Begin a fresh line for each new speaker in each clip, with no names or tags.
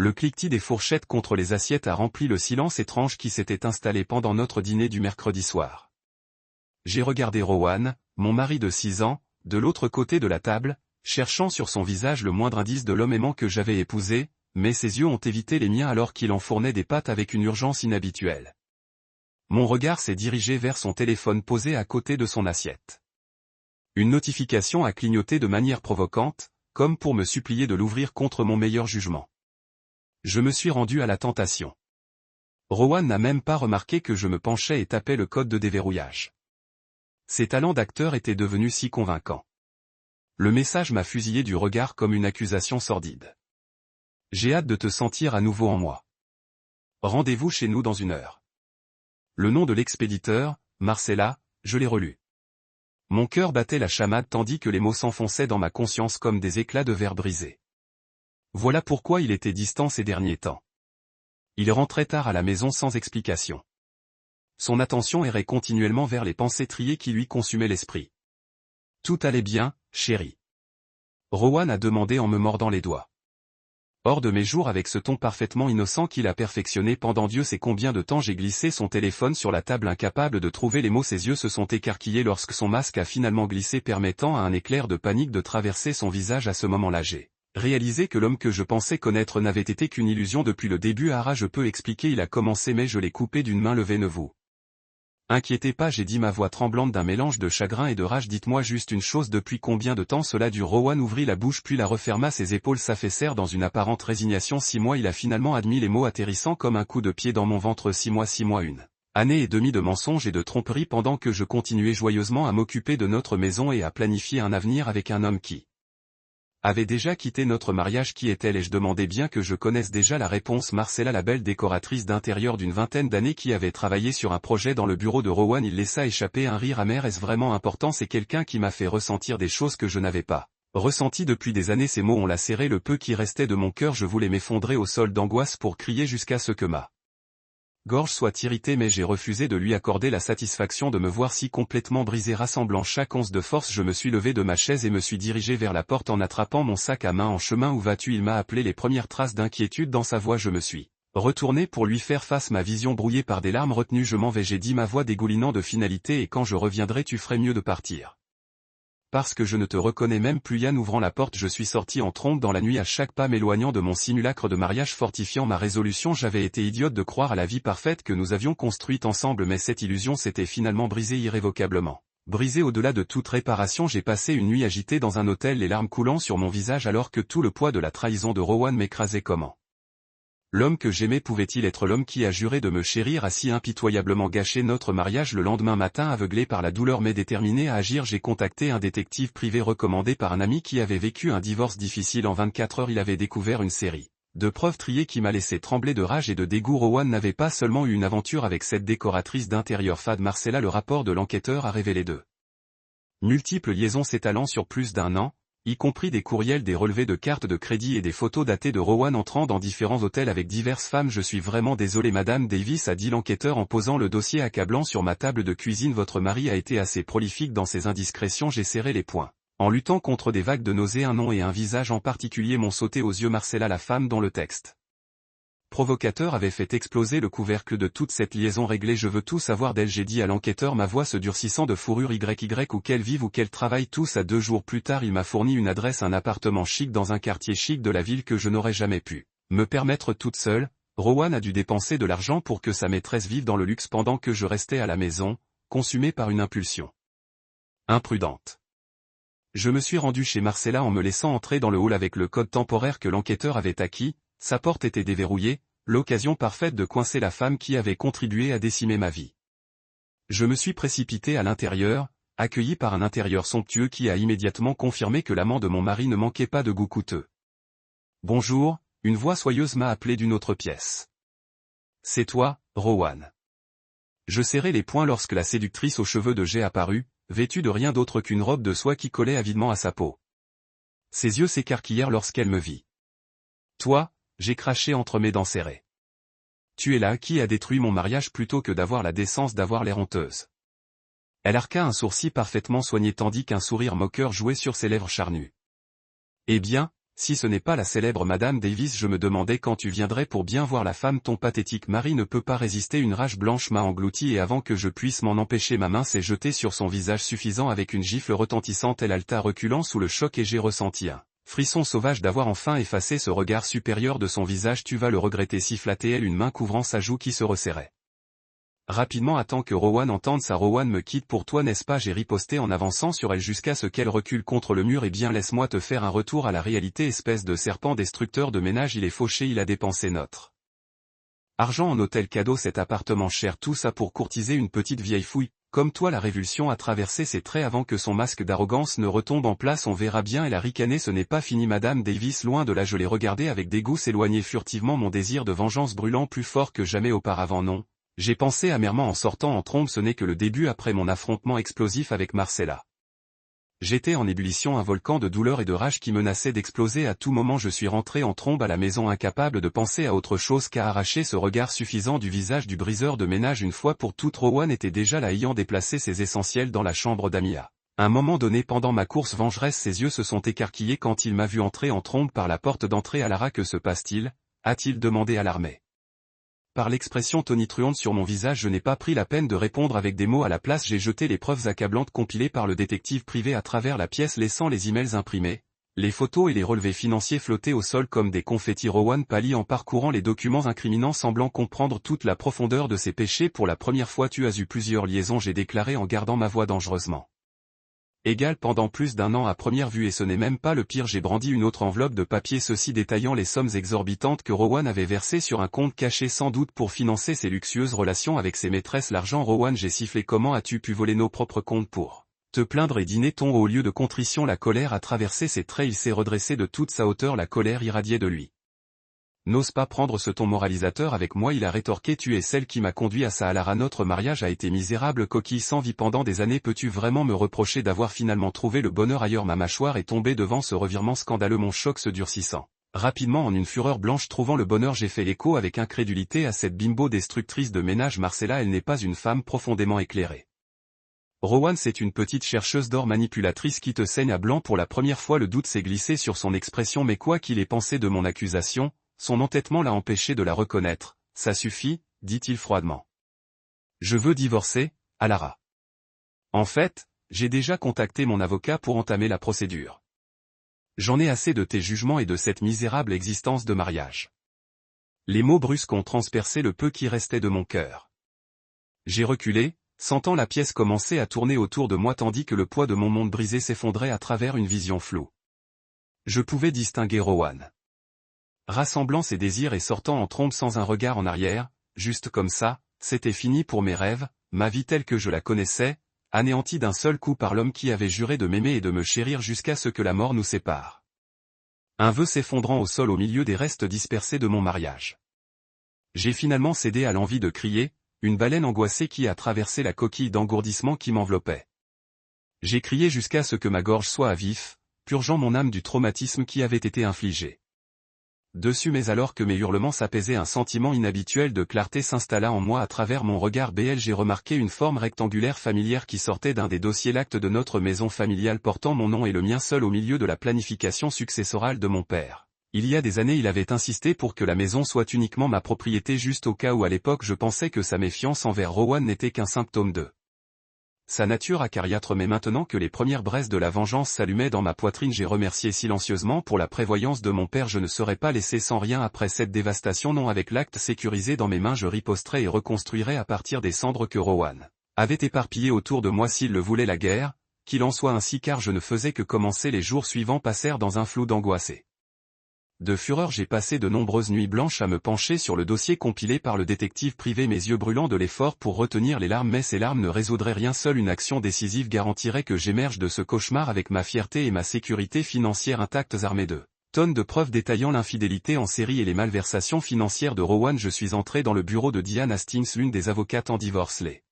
Le cliquetis des fourchettes contre les assiettes a rempli le silence étrange qui s'était installé pendant notre dîner du mercredi soir. J'ai regardé Rowan, mon mari de 6 ans, de l'autre côté de la table, cherchant sur son visage le moindre indice de l'homme aimant que j'avais épousé, mais ses yeux ont évité les miens alors qu'il enfournait des pâtes avec une urgence inhabituelle. Mon regard s'est dirigé vers son téléphone posé à côté de son assiette. Une notification a clignoté de manière provocante, comme pour me supplier de l'ouvrir contre mon meilleur jugement. Je me suis rendu à la tentation. Rowan n'a même pas remarqué que je me penchais et tapais le code de déverrouillage. Ses talents d'acteur étaient devenus si convaincants. Le message m'a fusillé du regard comme une accusation sordide. J'ai hâte de te sentir à nouveau en moi. Rendez-vous chez nous dans 1 heure. Le nom de l'expéditeur, Marcella, je l'ai relu. Mon cœur battait la chamade tandis que les mots s'enfonçaient dans ma conscience comme des éclats de verre brisés. Voilà pourquoi il était distant ces derniers temps. Il rentrait tard à la maison sans explication. Son attention errait continuellement vers les pensées triées qui lui consumaient l'esprit. Tout allait bien, chérie. Rowan a demandé en me mordant les doigts. Hors de mes jours avec ce ton parfaitement innocent qu'il a perfectionné pendant Dieu sait combien de temps j'ai glissé son téléphone sur la table incapable de trouver les mots. Ses yeux se sont écarquillés lorsque son masque a finalement glissé permettant à un éclair de panique de traverser son visage à ce moment-là. J'ai réalisé que l'homme que je pensais connaître n'avait été qu'une illusion depuis le début. Je peux expliquer, il a commencé mais je l'ai coupé d'une main levée. Ne vous inquiétez pas, j'ai dit, ma voix tremblante d'un mélange de chagrin et de rage. Dites-moi juste une chose, depuis combien de temps cela dure? Rowan ouvrit la bouche puis la referma, ses épaules s'affaissèrent dans une apparente résignation. 6 mois, il a finalement admis les mots atterrissant comme un coup de pied dans mon ventre. 6 mois, 1 année et demie de mensonges et de tromperies pendant que je continuais joyeusement à m'occuper de notre maison et à planifier un avenir avec un homme qui avait déjà quitté notre mariage. Qui est-elle? Et je demandais bien que je connaisse déjà la réponse. Marcella, la belle décoratrice d'intérieur d'une vingtaine d'années qui avait travaillé sur un projet dans le bureau de Rowan. Il laissa échapper un rire amer. Est-ce vraiment important? C'est quelqu'un qui m'a fait ressentir des choses que je n'avais pas ressenties depuis des années. Ces mots ont lacéré le peu qui restait de mon cœur. Je voulais m'effondrer au sol d'angoisse pour crier jusqu'à ce que ma gorge soit irritée, mais j'ai refusé de lui accorder la satisfaction de me voir si complètement brisé. Rassemblant chaque once de force, je me suis levé de ma chaise et me suis dirigé vers la porte en attrapant mon sac à main. En chemin, où vas-tu? Il m'a appelé, les premières traces d'inquiétude dans sa voix. Je me suis retourné pour lui faire face, ma vision brouillée par des larmes retenues. Je m'en vais, j'ai dit, ma voix dégoulinant de finalité, et quand je reviendrai tu ferais mieux de partir. Parce que je ne te reconnais même plus. Yann ouvrant la porte, je suis sorti en trombe dans la nuit, à chaque pas m'éloignant de mon simulacre de mariage, fortifiant ma résolution. J'avais été idiote de croire à la vie parfaite que nous avions construite ensemble, mais cette illusion s'était finalement brisée irrévocablement. Brisée au-delà de toute réparation. J'ai passé une nuit agitée dans un hôtel, les larmes coulant sur mon visage alors que tout le poids de la trahison de Rowan m'écrasait. Comment l'homme que j'aimais pouvait-il être l'homme qui a juré de me chérir, a si impitoyablement gâché notre mariage? Le lendemain matin, aveuglé par la douleur mais déterminé à agir, j'ai contacté un détective privé recommandé par un ami qui avait vécu un divorce difficile. En 24 heures, il avait découvert une série de preuves triées qui m'a laissé trembler de rage et de dégoût. Rowan n'avait pas seulement eu une aventure avec cette décoratrice d'intérieur fade Marcella. Le rapport de l'enquêteur a révélé de multiples liaisons s'étalant sur plus d'1 an, y compris des courriels, des relevés de cartes de crédit et des photos datées de Rowan entrant dans différents hôtels avec diverses femmes. Je suis vraiment désolé Madame Davis, a dit l'enquêteur en posant le dossier accablant sur ma table de cuisine. Votre mari a été assez prolifique dans ses indiscrétions. J'ai serré les poings en luttant contre des vagues de nausées. Un nom et un visage en particulier m'ont sauté aux yeux. Marcella, la femme dont le texte provocateur avait fait exploser le couvercle de toute cette liaison réglée. Je veux tout savoir d'elle, j'ai dit à l'enquêteur, ma voix se durcissant de fourrure. Où qu'elle vive ou qu'elle travaille. Tous à 2 jours plus tard, il m'a fourni une adresse, un appartement chic dans un quartier chic de la ville que je n'aurais jamais pu me permettre toute seule. Rowan a dû dépenser de l'argent pour que sa maîtresse vive dans le luxe pendant que je restais à la maison, consumé par une impulsion imprudente. Je me suis rendu chez Marcella en me laissant entrer dans le hall avec le code temporaire que l'enquêteur avait acquis. Sa porte était déverrouillée, l'occasion parfaite de coincer la femme qui avait contribué à décimer ma vie. Je me suis précipité à l'intérieur, accueilli par un intérieur somptueux qui a immédiatement confirmé que l'amant de mon mari ne manquait pas de goût coûteux. Bonjour, une voix soyeuse m'a appelé d'une autre pièce. C'est toi, Rowan. Je serrai les poings lorsque la séductrice aux cheveux de jet apparut, vêtue de rien d'autre qu'une robe de soie qui collait avidement à sa peau. Ses yeux s'écarquillèrent lorsqu'elle me vit. Toi, j'ai craché entre mes dents serrées. Tu es là qui a détruit mon mariage plutôt que d'avoir la décence d'avoir l'air honteuse. Elle arqua un sourcil parfaitement soigné tandis qu'un sourire moqueur jouait sur ses lèvres charnues. Eh bien, si ce n'est pas la célèbre Madame Davis, je me demandais quand tu viendrais pour bien voir la femme. Ton pathétique mari ne peut pas résister, une rage blanche m'a englouti et avant que je puisse m'en empêcher ma main s'est jetée sur son visage suffisant avec une gifle retentissante. Elle halta reculant sous le choc et j'ai ressenti un frisson sauvage d'avoir enfin effacé ce regard supérieur de son visage. Tu vas le regretter, siffla-t-elle, une main couvrant sa joue qui se resserrait. Rapidement, attends que Rowan entende ça. Rowan me quitte pour toi, n'est-ce pas? J'ai riposté en avançant sur elle jusqu'à ce qu'elle recule contre le mur. Eh bien, laisse-moi te faire un retour à la réalité, espèce de serpent destructeur de ménage. Il est fauché, il a dépensé notre argent en hôtel cadeau, cet appartement cher, tout ça pour courtiser une petite vieille fouille. Comme toi, la révulsion a traversé ses traits avant que son masque d'arrogance ne retombe en place. On verra bien. Elle a ricané. Ce n'est pas fini, Madame Davis, loin de là. Je l'ai regardé avec dégoût s'éloigner furtivement, mon désir de vengeance brûlant plus fort que jamais auparavant. Non. J'ai pensé amèrement en sortant en trombe, ce n'est que le début après mon affrontement explosif avec Marcella. J'étais en ébullition, un volcan de douleur et de rage qui menaçait d'exploser à tout moment. Je suis rentré en trombe à la maison, incapable de penser à autre chose qu'à arracher ce regard suffisant du visage du briseur de ménage une fois pour toutes. Rowan était déjà là, ayant déplacé ses essentiels dans la chambre d'Amia. À un moment donné pendant ma course vengeresse, ses yeux se sont écarquillés quand il m'a vu entrer en trombe par la porte d'entrée. Alara, que se passe-t-il? A-t-il demandé alarmé. Par l'expression tonitruante sur mon visage, je n'ai pas pris la peine de répondre avec des mots. À la place, j'ai jeté les preuves accablantes compilées par le détective privé à travers la pièce, laissant les emails imprimés, les photos et les relevés financiers flotter au sol comme des confettis. Rowan pâlit en parcourant les documents incriminants, semblant comprendre toute la profondeur de ses péchés. Pour la première fois, tu as eu plusieurs liaisons, j'ai déclaré en gardant ma voix dangereusement égale pendant plus d'un an à première vue, et ce n'est même pas le pire. J'ai brandi une autre enveloppe de papier, ceci détaillant les sommes exorbitantes que Rowan avait versées sur un compte caché, sans doute pour financer ses luxueuses relations avec ses maîtresses. L'argent, Rowan, j'ai sifflé. Comment as-tu pu voler nos propres comptes pour te plaindre et dîner ton au lieu de contrition? La colère a traversé ses traits, il s'est redressé de toute sa hauteur, la colère irradiait de lui. N'ose pas prendre ce ton moralisateur avec moi, il a rétorqué. Tu es celle qui m'a conduit à ça. Alara, notre mariage a été misérable, coquille sans vie pendant des années. Peux-tu vraiment me reprocher d'avoir finalement trouvé le bonheur ailleurs? Ma mâchoire est tombée devant ce revirement scandaleux, mon choc se durcissant rapidement en une fureur blanche. Trouvant le bonheur, j'ai fait l'écho avec incrédulité à cette bimbo destructrice de ménage. Marcella, elle n'est pas une femme profondément éclairée. Rowan, c'est une petite chercheuse d'or manipulatrice qui te saigne à blanc. Pour la première fois, le doute s'est glissé sur son expression, mais quoi qu'il ait pensé de mon accusation, son entêtement l'a empêché de la reconnaître. Ça suffit, dit-il froidement. Je veux divorcer, Alara. En fait, j'ai déjà contacté mon avocat pour entamer la procédure. J'en ai assez de tes jugements et de cette misérable existence de mariage. Les mots brusques ont transpercé le peu qui restait de mon cœur. J'ai reculé, sentant la pièce commencer à tourner autour de moi tandis que le poids de mon monde brisé s'effondrait à travers une vision floue. Je pouvais distinguer Rowan rassemblant ses désirs et sortant en trombe sans un regard en arrière. Juste comme ça, c'était fini pour mes rêves, ma vie telle que je la connaissais, anéantie d'un seul coup par l'homme qui avait juré de m'aimer et de me chérir jusqu'à ce que la mort nous sépare. Un vœu s'effondrant au sol au milieu des restes dispersés de mon mariage. J'ai finalement cédé à l'envie de crier, une baleine angoissée qui a traversé la coquille d'engourdissement qui m'enveloppait. J'ai crié jusqu'à ce que ma gorge soit à vif, purgeant mon âme du traumatisme qui avait été infligé. Dessus, mais alors que mes hurlements s'apaisaient, un sentiment inhabituel de clarté s'installa en moi. À travers mon regard BL, j'ai remarqué une forme rectangulaire familière qui sortait d'un des dossiers, l'acte de notre maison familiale portant mon nom et le mien, seul au milieu de la planification successorale de mon père. Il y a des années, il avait insisté pour que la maison soit uniquement ma propriété, juste au cas où à l'époque je pensais que sa méfiance envers Rowan n'était qu'un symptôme de sa nature acariâtre, mais maintenant que les premières braises de la vengeance s'allumaient dans ma poitrine, j'ai remercié silencieusement pour la prévoyance de mon père. Je ne serais pas laissé sans rien après cette dévastation, non. Avec l'acte sécurisé dans mes mains, je riposterais et reconstruirais à partir des cendres que Rowan avait éparpillées autour de moi. S'il le voulait, la guerre, qu'il en soit ainsi, car je ne faisais que commencer. Les jours suivants passèrent dans un flou d'angoissé. De fureur, j'ai passé de nombreuses nuits blanches à me pencher sur le dossier compilé par le détective privé, mes yeux brûlants de l'effort pour retenir les larmes, mais ces larmes ne résoudraient rien. Seule une action décisive garantirait que j'émerge de ce cauchemar avec ma fierté et ma sécurité financière intactes, armées de tonnes de preuves détaillant l'infidélité en série et les malversations financières de Rowan. Je suis entré dans le bureau de Diane Hastings, l'une des avocates en divorce les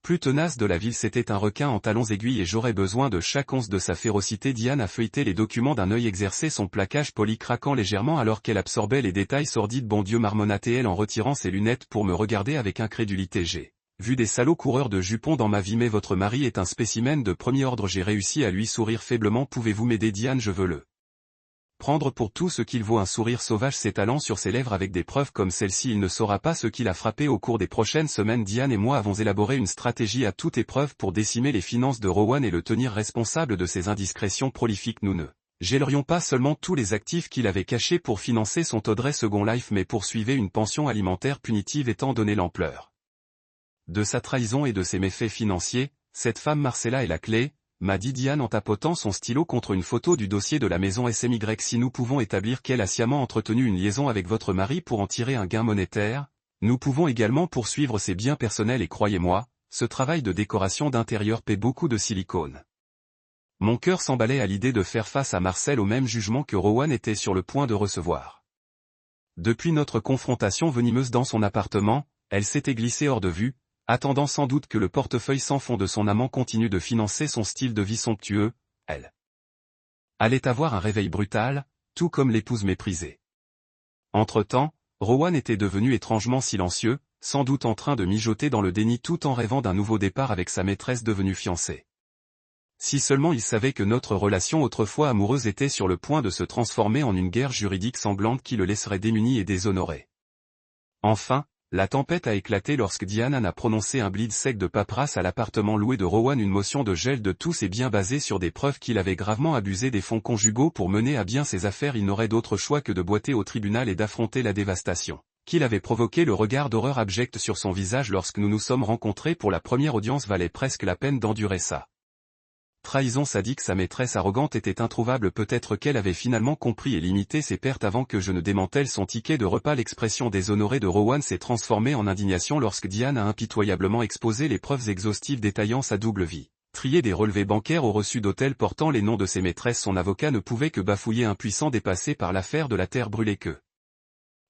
plus tenace de la ville. C'était un requin en talons aiguilles et j'aurais besoin de chaque once de sa férocité. Diane a feuilleté les documents d'un œil exercé, son plaquage poli craquant légèrement alors qu'elle absorbait les détails sordides. Bon Dieu, marmonna-t-elle en retirant ses lunettes pour me regarder avec incrédulité. J'ai vu des salauds coureurs de jupons dans ma vie, mais votre mari est un spécimen de premier ordre. J'ai réussi à lui sourire faiblement. Pouvez-vous m'aider, Diane? Je veux le prendre pour tout ce qu'il vaut, un sourire sauvage s'étalant sur ses lèvres avec des preuves comme celle-ci. Il ne saura pas ce qui l'a frappé. Au cours des prochaines semaines, Diane et moi avons élaboré une stratégie à toute épreuve pour décimer les finances de Rowan et le tenir responsable de ses indiscrétions prolifiques. Nous ne gèlerions pas seulement tous les actifs qu'il avait cachés pour financer son Audrey Second Life, mais poursuivait une pension alimentaire punitive étant donné l'ampleur de sa trahison et de ses méfaits financiers. Cette femme Marcella est la clé, m'a dit Diane en tapotant son stylo contre une photo du dossier de la maison SMY. Si nous pouvons établir qu'elle a sciemment entretenu une liaison avec votre mari pour en tirer un gain monétaire, nous pouvons également poursuivre ses biens personnels et croyez-moi, ce travail de décoration d'intérieur paie beaucoup de silicone. Mon cœur s'emballait à l'idée de faire face à Marcel au même jugement que Rowan était sur le point de recevoir. Depuis notre confrontation venimeuse dans son appartement, elle s'était glissée hors de vue, attendant sans doute que le portefeuille sans fond de son amant continue de financer son style de vie somptueux. Elle allait avoir un réveil brutal, tout comme l'épouse méprisée. Entre-temps, Rowan était devenu étrangement silencieux, sans doute en train de mijoter dans le déni tout en rêvant d'un nouveau départ avec sa maîtresse devenue fiancée. Si seulement il savait que notre relation autrefois amoureuse était sur le point de se transformer en une guerre juridique sanglante qui le laisserait démuni et déshonoré. Enfin, la tempête a éclaté lorsque Diane a prononcé un bleed sec de paperasse à l'appartement loué de Rowan, une motion de gel de tous ses biens basée sur des preuves qu'il avait gravement abusé des fonds conjugaux pour mener à bien ses affaires. Il n'aurait d'autre choix que de boiter au tribunal et d'affronter la dévastation qu'il avait provoqué. Le regard d'horreur abjecte sur son visage lorsque nous nous sommes rencontrés pour la première audience valait presque la peine d'endurer ça. Trahison sadique. Sa maîtresse arrogante était introuvable. Peut-être qu'elle avait finalement compris et limité ses pertes avant que je ne démantèle son ticket de repas. L'expression déshonorée de Rowan s'est transformée en indignation lorsque Diane a impitoyablement exposé les preuves exhaustives détaillant sa double vie. Trier des relevés bancaires au reçu d'hôtel portant les noms de ses maîtresses. Son avocat ne pouvait que bafouiller, impuissant, dépassé par l'affaire de la terre brûlée que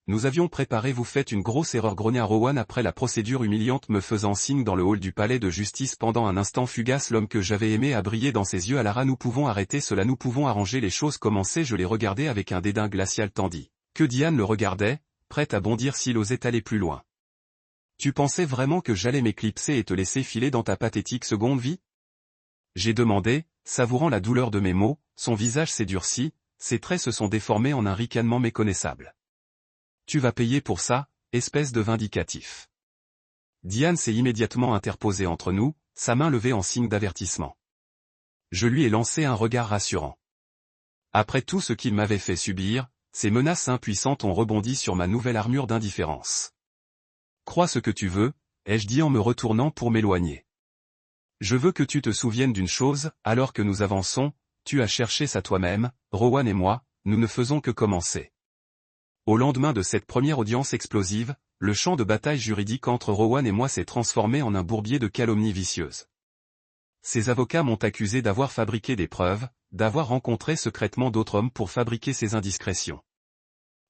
nous avions préparé. Vous faites une grosse erreur, grogna Rowan après la procédure humiliante, me faisant signe dans le hall du palais de justice. Pendant un instant fugace, l'homme que j'avais aimé a brillé dans ses yeux. Alara, nous pouvons arrêter cela, nous pouvons arranger les choses. Commencer. Je les regardais avec un dédain glacial tandis que Diane le regardait, prête à bondir s'il osait aller plus loin. Tu pensais vraiment que j'allais m'éclipser et te laisser filer dans ta pathétique seconde vie? J'ai demandé, savourant la douleur de mes mots. Son visage s'est durci, ses traits se sont déformés en un ricanement méconnaissable. Tu vas payer pour ça, espèce de vindicatif. Diane s'est immédiatement interposée entre nous, sa main levée en signe d'avertissement. Je lui ai lancé un regard rassurant. Après tout ce qu'il m'avait fait subir, ces menaces impuissantes ont rebondi sur ma nouvelle armure d'indifférence. Crois ce que tu veux, ai-je dit en me retournant pour m'éloigner. Je veux que tu te souviennes d'une chose, alors que nous avançons, tu as cherché ça toi-même, Rowan et moi, nous ne faisons que commencer. Au lendemain de cette première audience explosive, le champ de bataille juridique entre Rowan et moi s'est transformé en un bourbier de calomnies vicieuses. Ses avocats m'ont accusé d'avoir fabriqué des preuves, d'avoir rencontré secrètement d'autres hommes pour fabriquer ces indiscrétions.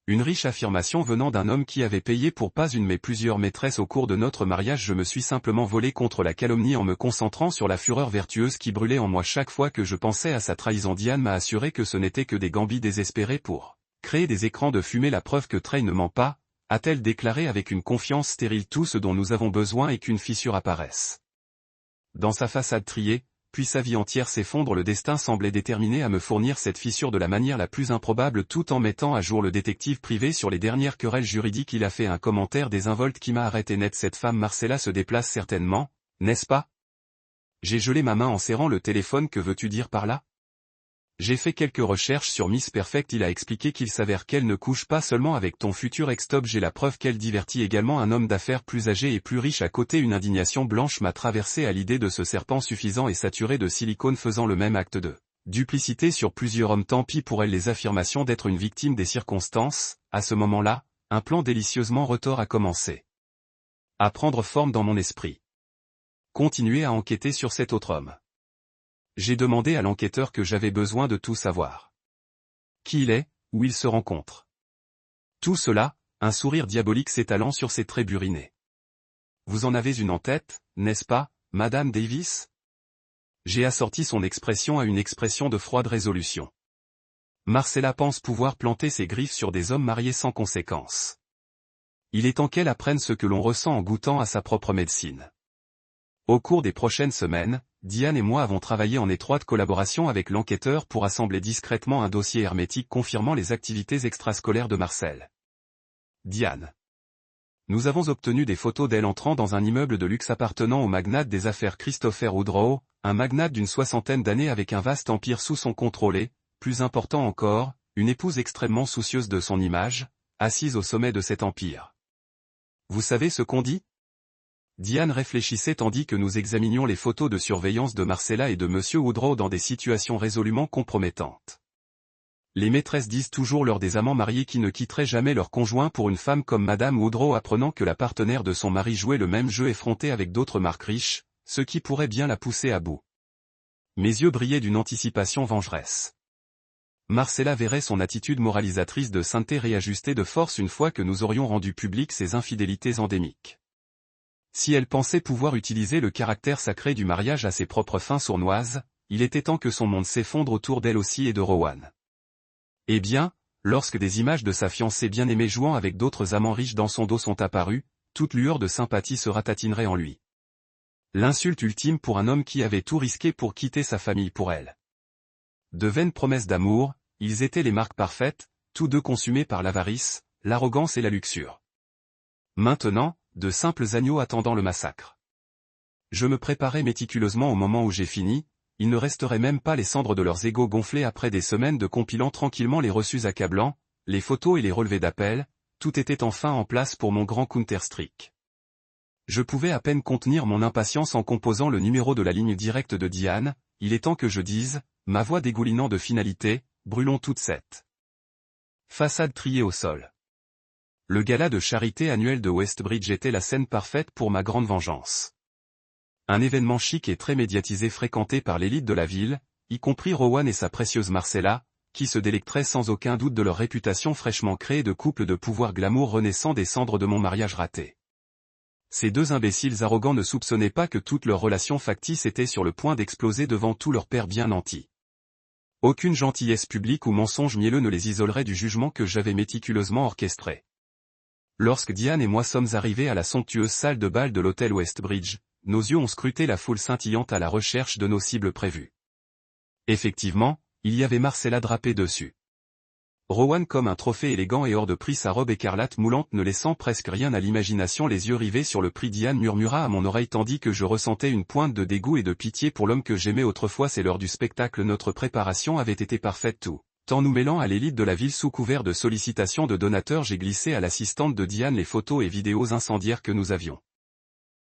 Une riche affirmation venant d'un homme qui avait payé pour pas une mais plusieurs maîtresses au cours de notre mariage. Je me suis simplement volé contre la calomnie en me concentrant sur la fureur vertueuse qui brûlait en moi chaque fois que je pensais à sa trahison. Diane m'a assuré que ce n'était que des gambits désespérés pour créer des écrans de fumée. La preuve que Trey ne ment pas, a-t-elle déclaré avec une confiance stérile. Tout ce dont nous avons besoin est qu'une fissure apparaisse dans sa façade triée, puis sa vie entière s'effondre. Le destin semblait déterminé à me fournir cette fissure de la manière la plus improbable, tout en mettant à jour le détective privé sur les dernières querelles juridiques. Il a fait un commentaire désinvolte qui m'a arrêté net. Cette femme Marcella se déplace certainement, n'est-ce pas? J'ai gelé ma main en serrant le téléphone. Que veux-tu dire par là? J'ai fait quelques recherches sur Miss Perfect. Il a expliqué qu'il s'avère qu'elle ne couche pas seulement avec ton futur ex-top. J'ai la preuve qu'elle divertit également un homme d'affaires plus âgé et plus riche à côté. Une indignation blanche m'a traversé à l'idée de ce serpent suffisant et saturé de silicone faisant le même acte de duplicité sur plusieurs hommes. Tant pis pour elle. Les affirmations d'être une victime des circonstances. À ce moment-là, un plan délicieusement retors a commencé à prendre forme dans mon esprit. Continuer à enquêter sur cet autre homme. J'ai demandé à l'enquêteur que j'avais besoin de tout savoir. Qui il est, où il se rencontre. Tout cela, un sourire diabolique s'étalant sur ses traits burinés. Vous en avez une en tête, n'est-ce pas, Madame Davis? J'ai assorti son expression à une expression de froide résolution. Marcella pense pouvoir planter ses griffes sur des hommes mariés sans conséquence. Il est temps qu'elle apprenne ce que l'on ressent en goûtant à sa propre médecine. Au cours des prochaines semaines, Diane et moi avons travaillé en étroite collaboration avec l'enquêteur pour assembler discrètement un dossier hermétique confirmant les activités extrascolaires de Marcel. Diane. Nous avons obtenu des photos d'elle entrant dans un immeuble de luxe appartenant au magnate des affaires Christopher Woodrow, un magnate d'une 60aine d'années avec un vaste empire sous son contrôle et, plus important encore, une épouse extrêmement soucieuse de son image, assise au sommet de cet empire. Vous savez ce qu'on dit ? Diane réfléchissait tandis que nous examinions les photos de surveillance de Marcella et de Monsieur Woodrow dans des situations résolument compromettantes. Les maîtresses disent toujours lors des amants mariés qui ne quitteraient jamais leur conjoint pour une femme comme Madame Woodrow apprenant que la partenaire de son mari jouait le même jeu effronté avec d'autres marques riches, ce qui pourrait bien la pousser à bout. Mes yeux brillaient d'une anticipation vengeresse. Marcella verrait son attitude moralisatrice de sainteté réajuster de force une fois que nous aurions rendu publiques ses infidélités endémiques. Si elle pensait pouvoir utiliser le caractère sacré du mariage à ses propres fins sournoises, il était temps que son monde s'effondre autour d'elle aussi et de Rowan. Eh bien, lorsque des images de sa fiancée bien-aimée jouant avec d'autres amants riches dans son dos sont apparues, toute lueur de sympathie se ratatinerait en lui. L'insulte ultime pour un homme qui avait tout risqué pour quitter sa famille pour elle. De vaines promesses d'amour, ils étaient les marques parfaites, tous deux consumés par l'avarice, l'arrogance et la luxure. Maintenant, de simples agneaux attendant le massacre. Je me préparais méticuleusement au moment où j'ai fini, il ne resterait même pas les cendres de leurs égos gonflés après des semaines de compilant tranquillement les reçus accablants, les photos et les relevés d'appel, tout était enfin en place pour mon grand Counter-Strike. Je pouvais à peine contenir mon impatience en composant le numéro de la ligne directe de Diane, il est temps que je dise, ma voix dégoulinant de finalité, brûlons toute cette façade triée au sol. Le gala de charité annuel de Westbridge était la scène parfaite pour ma grande vengeance. Un événement chic et très médiatisé fréquenté par l'élite de la ville, y compris Rowan et sa précieuse Marcella, qui se délecteraient sans aucun doute de leur réputation fraîchement créée de couple de pouvoir glamour renaissant des cendres de mon mariage raté. Ces deux imbéciles arrogants ne soupçonnaient pas que toute leur relation factice était sur le point d'exploser devant tout leur père bien nanti. Aucune gentillesse publique ou mensonge mielleux ne les isolerait du jugement que j'avais méticuleusement orchestré. Lorsque Diane et moi sommes arrivés à la somptueuse salle de bal de l'hôtel Westbridge, nos yeux ont scruté la foule scintillante à la recherche de nos cibles prévues. Effectivement, il y avait Marcella drapée dessus. Rowan comme un trophée élégant et hors de prix sa robe écarlate moulante ne laissant presque rien à l'imagination les yeux rivés sur le prix Diane murmura à mon oreille tandis que je ressentais une pointe de dégoût et de pitié pour l'homme que j'aimais autrefois c'est l'heure du spectacle notre préparation avait été parfaite tout. Tant nous mêlant à l'élite de la ville sous couvert de sollicitations de donateurs j'ai glissé à l'assistante de Diane les photos et vidéos incendiaires que nous avions.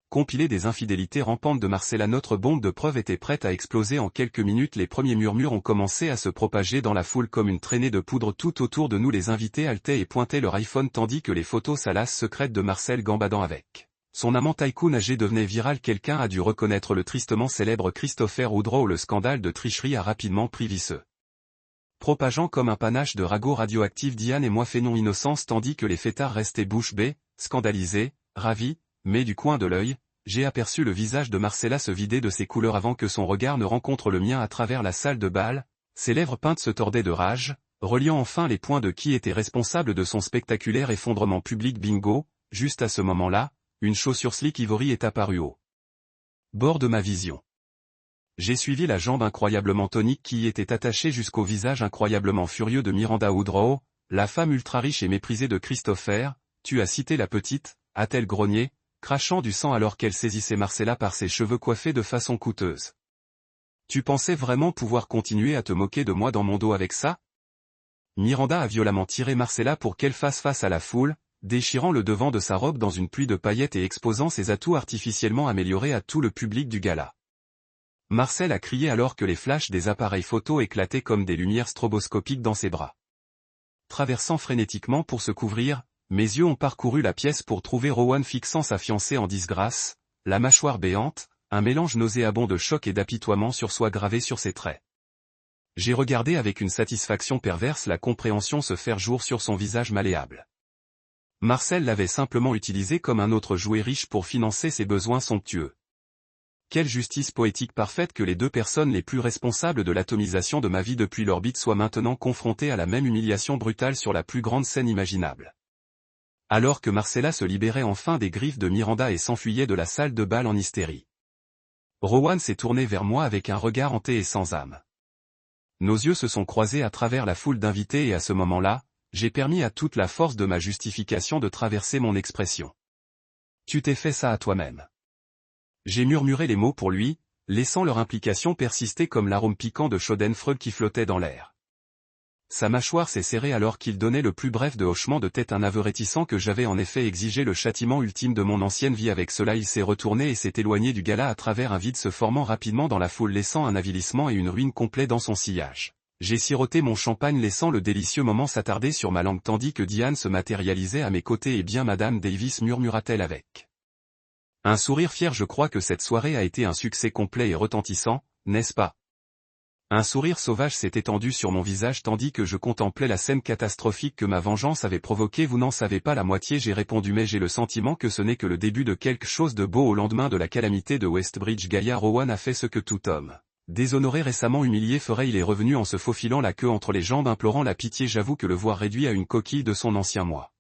Compilées des infidélités rampantes de Marcella notre bombe de preuve était prête à exploser en quelques minutes les premiers murmures ont commencé à se propager dans la foule comme une traînée de poudre tout autour de nous les invités haletaient et pointaient leur iPhone tandis que les photos salaces secrètes de Marcel gambadant avec son amant tycoon âgé devenait viral quelqu'un a dû reconnaître le tristement célèbre Christopher Woodrow le scandale de tricherie a rapidement pris visseux. Propageant comme un panache de ragots radioactifs Diane et moi feignons innocence tandis que les fêtards restaient bouche bée, scandalisés, ravis, mais du coin de l'œil, j'ai aperçu le visage de Marcella se vider de ses couleurs avant que son regard ne rencontre le mien à travers la salle de bal, ses lèvres peintes se tordaient de rage, reliant enfin les points de qui était responsable de son spectaculaire effondrement public bingo, juste à ce moment-là, une chaussure slick ivory est apparue au bord de ma vision. J'ai suivi la jambe incroyablement tonique qui y était attachée jusqu'au visage incroyablement furieux de Miranda Woodrow, la femme ultra-riche et méprisée de Christopher, tu as cité la petite, a-t-elle grogné, crachant du sang alors qu'elle saisissait Marcella par ses cheveux coiffés de façon coûteuse. Tu pensais vraiment pouvoir continuer à te moquer de moi dans mon dos avec ça ? Miranda a violemment tiré Marcella pour qu'elle fasse face à la foule, déchirant le devant de sa robe dans une pluie de paillettes et exposant ses atouts artificiellement améliorés à tout le public du gala. Marcel a crié alors que les flashs des appareils photo éclataient comme des lumières stroboscopiques dans ses bras. Traversant frénétiquement pour se couvrir, mes yeux ont parcouru la pièce pour trouver Rowan fixant sa fiancée en disgrâce, la mâchoire béante, un mélange nauséabond de choc et d'apitoiement sur soi gravé sur ses traits. J'ai regardé avec une satisfaction perverse la compréhension se faire jour sur son visage malléable. Marcel l'avait simplement utilisé comme un autre jouet riche pour financer ses besoins somptueux. Quelle justice poétique parfaite que les deux personnes les plus responsables de l'atomisation de ma vie depuis l'orbite soient maintenant confrontées à la même humiliation brutale sur la plus grande scène imaginable. Alors que Marcella se libérait enfin des griffes de Miranda et s'enfuyait de la salle de bal en hystérie. Rowan s'est tourné vers moi avec un regard hanté et sans âme. Nos yeux se sont croisés à travers la foule d'invités et à ce moment-là, j'ai permis à toute la force de ma justification de traverser mon expression. Tu t'es fait ça à toi-même. J'ai murmuré les mots pour lui, laissant leur implication persister comme l'arôme piquant de Schadenfreude qui flottait dans l'air. Sa mâchoire s'est serrée alors qu'il donnait le plus bref de hochements de tête, un aveu réticent que j'avais en effet exigé le châtiment ultime de mon ancienne vie. Avec cela il s'est retourné et s'est éloigné du gala à travers un vide se formant rapidement dans la foule, laissant un avilissement et une ruine complets dans son sillage. J'ai siroté mon champagne laissant le délicieux moment s'attarder sur ma langue tandis que Diane se matérialisait à mes côtés. Eh bien Madame Davis, murmura-t-elle avec un sourire fier, je crois que cette soirée a été un succès complet et retentissant, n'est-ce pas? Un sourire sauvage s'est étendu sur mon visage tandis que je contemplais la scène catastrophique que ma vengeance avait provoquée. Vous n'en savez pas la moitié, j'ai répondu, mais j'ai le sentiment que ce n'est que le début de quelque chose de beau. Au lendemain de la calamité de Westbridge, Gaia, Rowan a fait ce que tout homme déshonoré récemment humilié ferait. Il est revenu en se faufilant la queue entre les jambes implorant la pitié. J'avoue que le voir réduit à une coquille de son ancien moi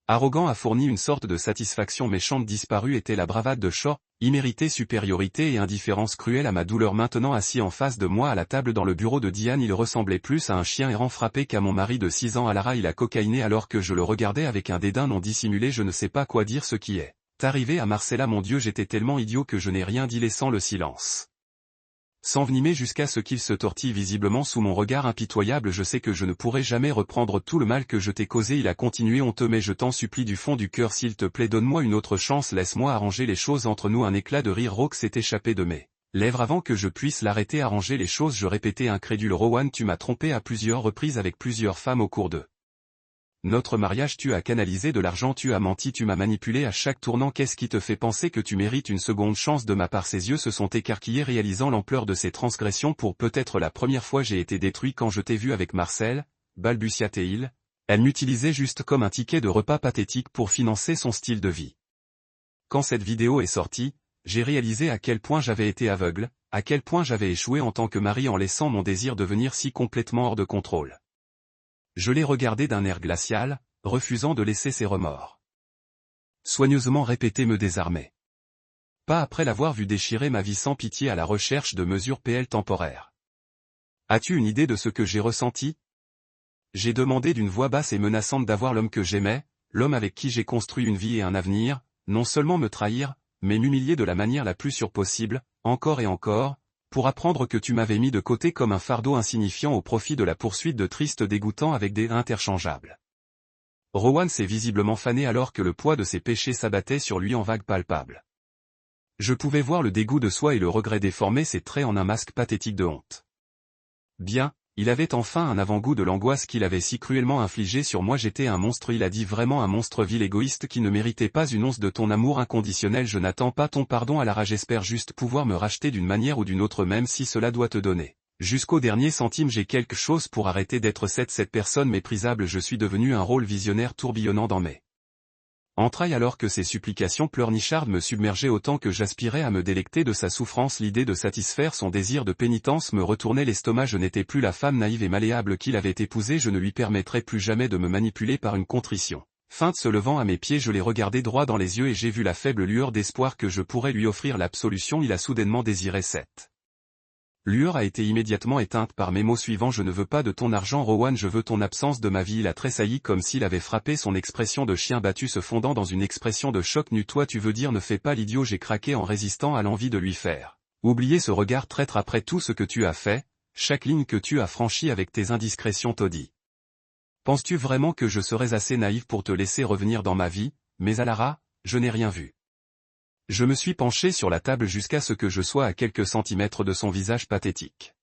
arrogant a fourni une sorte de satisfaction méchante disparue. Était la bravade de Shaw, imméritée supériorité et indifférence cruelle à ma douleur. Maintenant assis en face de moi à la table dans le bureau de Diane, il ressemblait plus à un chien errant frappé qu'à mon mari de 6 ans. Alara, il a cocaïné alors que je le regardais avec un dédain non dissimulé. Je ne sais pas quoi dire. Ce qui est arrivé à Marcella, mon Dieu, j'étais tellement idiot que je n'ai rien dit, laissant le silence s'envenimer jusqu'à ce qu'il se tortille visiblement sous mon regard impitoyable. Je sais que je ne pourrai jamais reprendre tout le mal que je t'ai causé. Il a continué honteux, mais je t'en supplie du fond du cœur, s'il te plaît, donne-moi une autre chance, laisse-moi arranger les choses entre nous. Un éclat de rire rauque s'est échappé de mes lèvres avant que je puisse l'arrêter. Arranger les choses, je répétais incrédule. Rowan, tu m'as trompé à plusieurs reprises avec plusieurs femmes au cours de notre mariage. Tu as canalisé de l'argent, tu as menti, tu m'as manipulé à chaque tournant. Qu'est-ce qui te fait penser que tu mérites une seconde chance de ma part? Ses yeux se sont écarquillés réalisant l'ampleur de ses transgressions. Pour peut-être la première fois j'ai été détruit quand je t'ai vu avec Marcel, balbutia-t-il. Elle m'utilisait juste comme un ticket de repas pathétique pour financer son style de vie. Quand cette vidéo est sortie, j'ai réalisé à quel point j'avais été aveugle, à quel point j'avais échoué en tant que mari en laissant mon désir devenir si complètement hors de contrôle. Je l'ai regardé d'un air glacial, refusant de laisser ses remords soigneusement répétés me désarmer. Pas après l'avoir vu déchirer ma vie sans pitié à la recherche de mesures PL temporaires. As-tu une idée de ce que j'ai ressenti? J'ai demandé d'une voix basse et menaçante d'avoir l'homme que j'aimais, l'homme avec qui j'ai construit une vie et un avenir, non seulement me trahir, mais m'humilier de la manière la plus sûre possible, encore et encore, pour apprendre que tu m'avais mis de côté comme un fardeau insignifiant au profit de la poursuite de tristes dégoûtants avec des interchangeables. Rowan s'est visiblement fané alors que le poids de ses péchés s'abattait sur lui en vagues palpables. Je pouvais voir le dégoût de soi et le regret déformer ses traits en un masque pathétique de honte. Bien, il avait enfin un avant-goût de l'angoisse qu'il avait si cruellement infligée sur moi. J'étais un monstre, il a dit, vraiment un monstre vil, égoïste qui ne méritait pas une once de ton amour inconditionnel. Je n'attends pas ton pardon, Alara, j'espère juste pouvoir me racheter d'une manière ou d'une autre, même si cela doit te donner jusqu'au dernier centime. J'ai quelque chose pour arrêter d'être cette personne méprisable. Je suis devenu un rôle visionnaire tourbillonnant dans mes entrailles alors que ses supplications pleurnichardes me submergeaient autant que j'aspirais à me délecter de sa souffrance. L'idée de satisfaire son désir de pénitence me retournait l'estomac. Je n'étais plus la femme naïve et malléable qu'il avait épousée. Je ne lui permettrai plus jamais de me manipuler par une contrition. Feinte se levant à mes pieds, je l'ai regardé droit dans les yeux et j'ai vu la faible lueur d'espoir que je pourrais lui offrir l'absolution. Il a soudainement désiré cette lueur a été immédiatement éteinte par mes mots suivants. Je ne veux pas de ton argent, Rowan, je veux ton absence de ma vie. Il a tressailli comme s'il avait frappé. Son expression de chien battu se fondant dans une expression de choc nu. Toi tu veux dire ne fais pas l'idiot. J'ai craqué en résistant à l'envie de lui faire oublier ce regard traître après tout ce que tu as fait, chaque ligne que tu as franchie avec tes indiscrétions. Toddy, penses-tu vraiment que je serais assez naïf pour te laisser revenir dans ma vie? Mais Alara, je n'ai rien vu. Je me suis penché sur la table jusqu'à ce que je sois à quelques centimètres de son visage pathétique.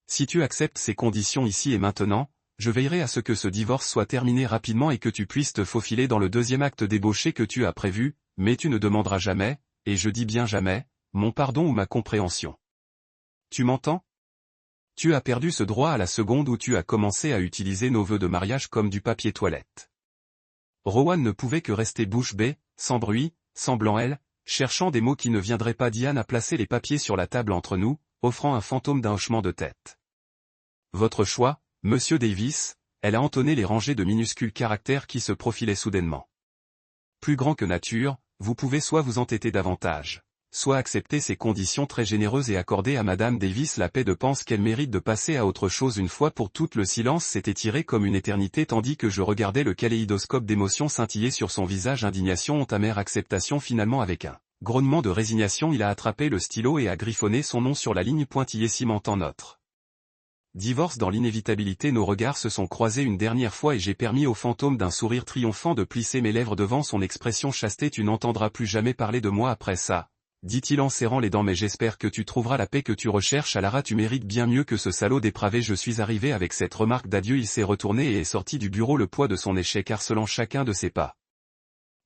Si tu acceptes ces conditions ici et maintenant, je veillerai à ce que ce divorce soit terminé rapidement et que tu puisses te faufiler dans le deuxième acte débauché que tu as prévu, mais tu ne demanderas jamais, et je dis bien jamais, mon pardon ou ma compréhension. Tu m'entends? Tu as perdu ce droit à la seconde où tu as commencé à utiliser nos vœux de mariage comme du papier toilette. Rowan ne pouvait que rester bouche bée, sans bruit, semblant elle, cherchant des mots qui ne viendraient pas. Diane a placé les papiers sur la table entre nous, offrant un fantôme d'un hochement de tête. Votre choix, Monsieur Davis, elle a entonné les rangées de minuscules caractères qui se profilaient soudainement. Plus grand que nature, vous pouvez soit vous entêter davantage, soit accepter ces conditions très généreuses et accorder à Madame Davis la paix de pense qu'elle mérite de passer à autre chose une fois pour toutes. Le silence s'était tiré comme une éternité tandis que je regardais le kaléidoscope d'émotions scintiller sur son visage. Indignation, honte amère, acceptation. Finalement, avec un grognement de résignation, il a attrapé le stylo et a griffonné son nom sur la ligne pointillée cimentant notre divorce dans l'inévitabilité. Nos regards se sont croisés une dernière fois et j'ai permis au fantôme d'un sourire triomphant de plisser mes lèvres devant son expression chastée. Tu n'entendras plus jamais parler de moi après ça, dit-il en serrant les dents, mais j'espère que tu trouveras la paix que tu recherches. Alara, tu mérites bien mieux que ce salaud dépravé. Je suis arrivé avec cette remarque d'adieu. Il s'est retourné et est sorti du bureau, le poids de son échec harcelant chacun de ses pas.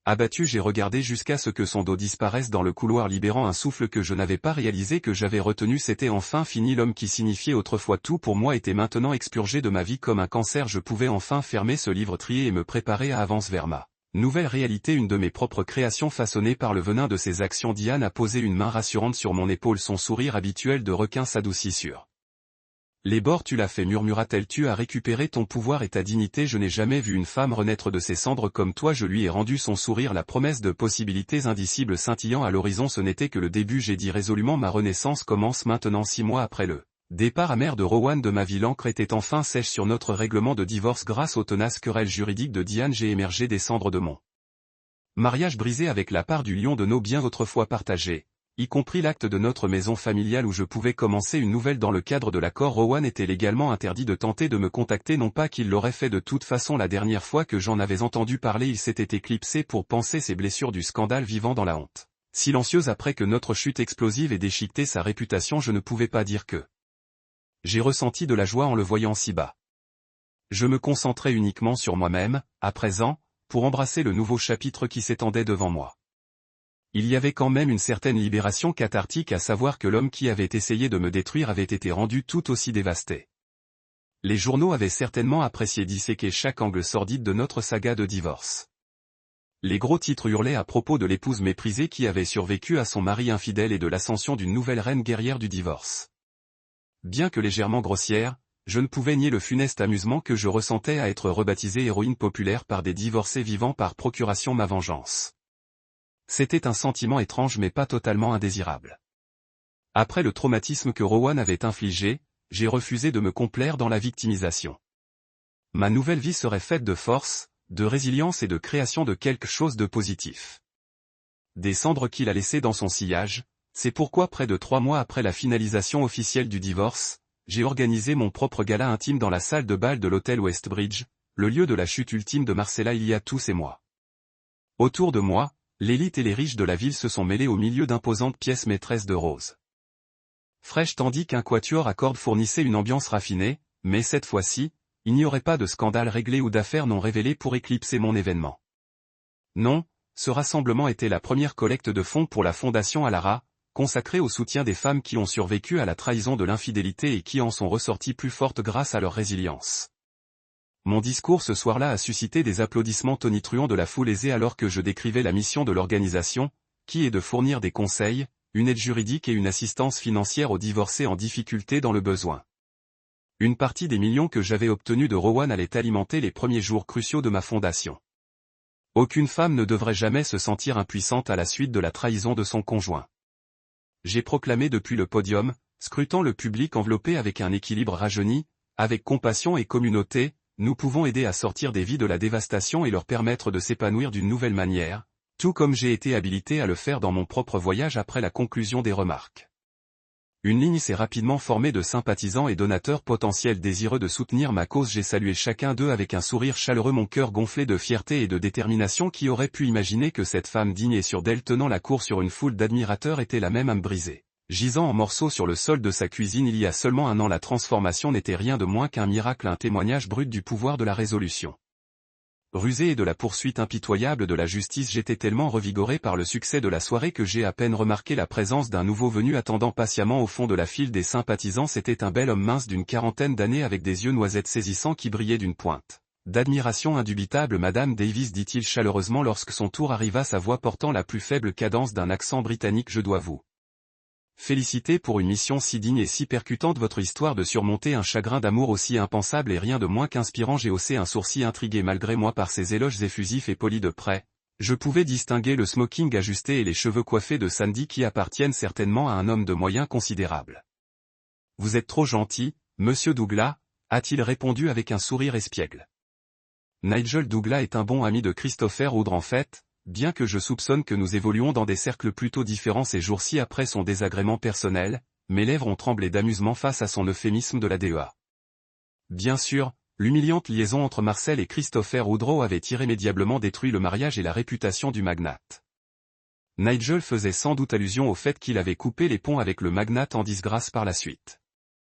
Abattu, j'ai regardé jusqu'à ce que son dos disparaisse dans le couloir, libérant un souffle que je n'avais pas réalisé que j'avais retenu. C'était enfin fini. L'homme qui signifiait autrefois tout pour moi était maintenant expurgé de ma vie comme un cancer. Je pouvais enfin fermer ce livre trié et me préparer à avancer vers ma nouvelle réalité, une de mes propres créations façonnées par le venin de ses actions. Diane a posé une main rassurante sur mon épaule, son sourire habituel de requin s'adoucit sur les bords. Tu l'as fait, murmura-t-elle, tu as récupéré ton pouvoir et ta dignité. Je n'ai jamais vu une femme renaître de ses cendres comme toi. Je lui ai rendu son sourire, la promesse de possibilités indicibles scintillant à l'horizon. Ce n'était que le début, j'ai dit résolument. Ma renaissance commence maintenant, 6 mois après le départ amer de Rowan de ma vie. L'encre était enfin sèche sur notre règlement de divorce. Grâce aux tenaces querelles juridiques de Diane, j'ai émergé des cendres de mon mariage brisé avec la part du lion de nos biens autrefois partagés, y compris l'acte de notre maison familiale où je pouvais commencer une nouvelle dans le cadre de l'accord. Rowan était légalement interdit de tenter de me contacter, non pas qu'il l'aurait fait de toute façon. La dernière fois que j'en avais entendu parler, il s'était éclipsé pour panser ses blessures du scandale, vivant dans la honte silencieuse après que notre chute explosive ait déchiqueté sa réputation. Je ne pouvais pas dire que j'ai ressenti de la joie en le voyant si bas. Je me concentrais uniquement sur moi-même, à présent, pour embrasser le nouveau chapitre qui s'étendait devant moi. Il y avait quand même une certaine libération cathartique à savoir que l'homme qui avait essayé de me détruire avait été rendu tout aussi dévasté. Les journaux avaient certainement apprécié disséquer chaque angle sordide de notre saga de divorce. Les gros titres hurlaient à propos de l'épouse méprisée qui avait survécu à son mari infidèle et de l'ascension d'une nouvelle reine guerrière du divorce. Bien que légèrement grossière, je ne pouvais nier le funeste amusement que je ressentais à être rebaptisée héroïne populaire par des divorcés vivant par procuration ma vengeance. C'était un sentiment étrange mais pas totalement indésirable. Après le traumatisme que Rowan avait infligé, j'ai refusé de me complaire dans la victimisation. Ma nouvelle vie serait faite de force, de résilience et de création de quelque chose de positif. Des cendres qu'il a laissées dans son sillage, c'est pourquoi près de 3 mois après la finalisation officielle du divorce, j'ai organisé mon propre gala intime dans la salle de bal de l'hôtel Westbridge, le lieu de la chute ultime de Marcella il y a tous ces mois. Autour de moi, l'élite et les riches de la ville se sont mêlés au milieu d'imposantes pièces maîtresses de rose fraîches tandis qu'un quatuor à cordes fournissait une ambiance raffinée, mais cette fois-ci, il n'y aurait pas de scandale réglé ou d'affaires non révélées pour éclipser mon événement. Non, ce rassemblement était la première collecte de fonds pour la fondation Alara, consacrée au soutien des femmes qui ont survécu à la trahison de l'infidélité et qui en sont ressorties plus fortes grâce à leur résilience. Mon discours ce soir-là a suscité des applaudissements tonitruants de la foule aisée alors que je décrivais la mission de l'organisation, qui est de fournir des conseils, une aide juridique et une assistance financière aux divorcés en difficulté dans le besoin. Une partie des millions que j'avais obtenus de Rowan allait alimenter les premiers jours cruciaux de ma fondation. Aucune femme ne devrait jamais se sentir impuissante à la suite de la trahison de son conjoint. J'ai proclamé depuis le podium, scrutant le public enveloppé avec un équilibre rajeuni, avec compassion et communauté, nous pouvons aider à sortir des vies de la dévastation et leur permettre de s'épanouir d'une nouvelle manière, tout comme j'ai été habilité à le faire dans mon propre voyage après la conclusion des remarques. Une ligne s'est rapidement formée de sympathisants et donateurs potentiels désireux de soutenir ma cause. J'ai salué chacun d'eux avec un sourire chaleureux, mon cœur gonflé de fierté et de détermination. Qui aurait pu imaginer que cette femme digne et sûre d'elle tenant la cour sur une foule d'admirateurs était la même à me briser, gisant en morceaux sur le sol de sa cuisine il y a seulement 1 an. La transformation n'était rien de moins qu'un miracle, un témoignage brut du pouvoir de la résolution rusée et de la poursuite impitoyable de la justice. J'étais tellement revigoré par le succès de la soirée que j'ai à peine remarqué la présence d'un nouveau venu attendant patiemment au fond de la file des sympathisants. C'était un bel homme mince d'une 40aine d'années avec des yeux noisettes saisissants qui brillaient d'une pointe d'admiration indubitable. Madame Davis, dit-il chaleureusement lorsque son tour arriva, sa voix portant la plus faible cadence d'un accent britannique, je dois vous féliciter pour une mission si digne et si percutante. Votre histoire de surmonter un chagrin d'amour aussi impensable est rien de moins qu'inspirant. J'ai haussé un sourcil intrigué malgré moi par ces éloges effusifs et polis de près. Je pouvais distinguer le smoking ajusté et les cheveux coiffés de Sandy qui appartiennent certainement à un homme de moyens considérables. « Vous êtes trop gentil, monsieur Douglas », a-t-il répondu avec un sourire espiègle. Nigel Douglas est un bon ami de Christopher Woodrow en fait, bien que je soupçonne que nous évoluons dans des cercles plutôt différents ces jours-ci après son désagrément personnel, mes lèvres ont tremblé d'amusement face à son euphémisme de la DEA. Bien sûr, l'humiliante liaison entre Marcel et Christopher Woodrow avait irrémédiablement détruit le mariage et la réputation du magnate. Nigel faisait sans doute allusion au fait qu'il avait coupé les ponts avec le magnate en disgrâce par la suite.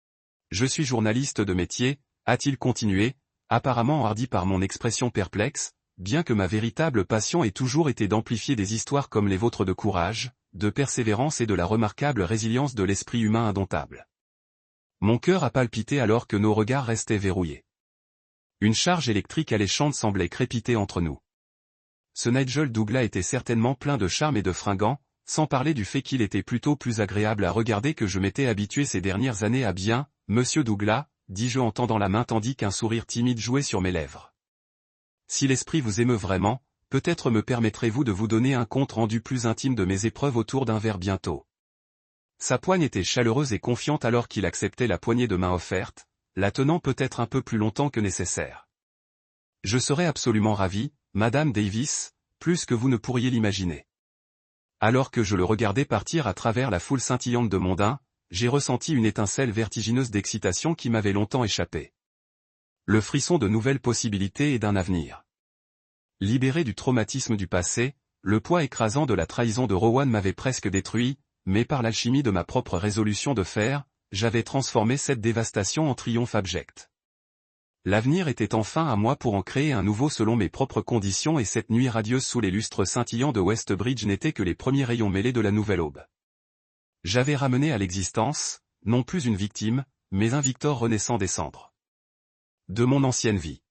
« Je suis journaliste de métier », a-t-il continué, apparemment hardi par mon expression perplexe, bien que ma véritable passion ait toujours été d'amplifier des histoires comme les vôtres de courage, de persévérance et de la remarquable résilience de l'esprit humain indomptable. Mon cœur a palpité alors que nos regards restaient verrouillés. Une charge électrique alléchante semblait crépiter entre nous. Ce Nigel Douglas était certainement plein de charme et de fringant, sans parler du fait qu'il était plutôt plus agréable à regarder que je m'étais habitué ces dernières années à bien, « Monsieur Douglas », dis-je en tendant la main tandis qu'un sourire timide jouait sur mes lèvres. « Si l'esprit vous émeut vraiment, peut-être me permettrez-vous de vous donner un compte rendu plus intime de mes épreuves autour d'un verre bientôt. » Sa poigne était chaleureuse et confiante alors qu'il acceptait la poignée de main offerte, la tenant peut-être un peu plus longtemps que nécessaire. « Je serais absolument ravi, Madame Davis, plus que vous ne pourriez l'imaginer. » Alors que je le regardais partir à travers la foule scintillante de mondains, j'ai ressenti une étincelle vertigineuse d'excitation qui m'avait longtemps échappé. Le frisson de nouvelles possibilités et d'un avenir. Libéré du traumatisme du passé, le poids écrasant de la trahison de Rowan m'avait presque détruit, mais par l'alchimie de ma propre résolution de faire, j'avais transformé cette dévastation en triomphe abject. L'avenir était enfin à moi pour en créer un nouveau selon mes propres conditions et cette nuit radieuse sous les lustres scintillants de Westbridge n'était que les premiers rayons mêlés de la nouvelle aube. J'avais ramené à l'existence, non plus une victime, mais un Victor renaissant des cendres. De mon ancienne vie.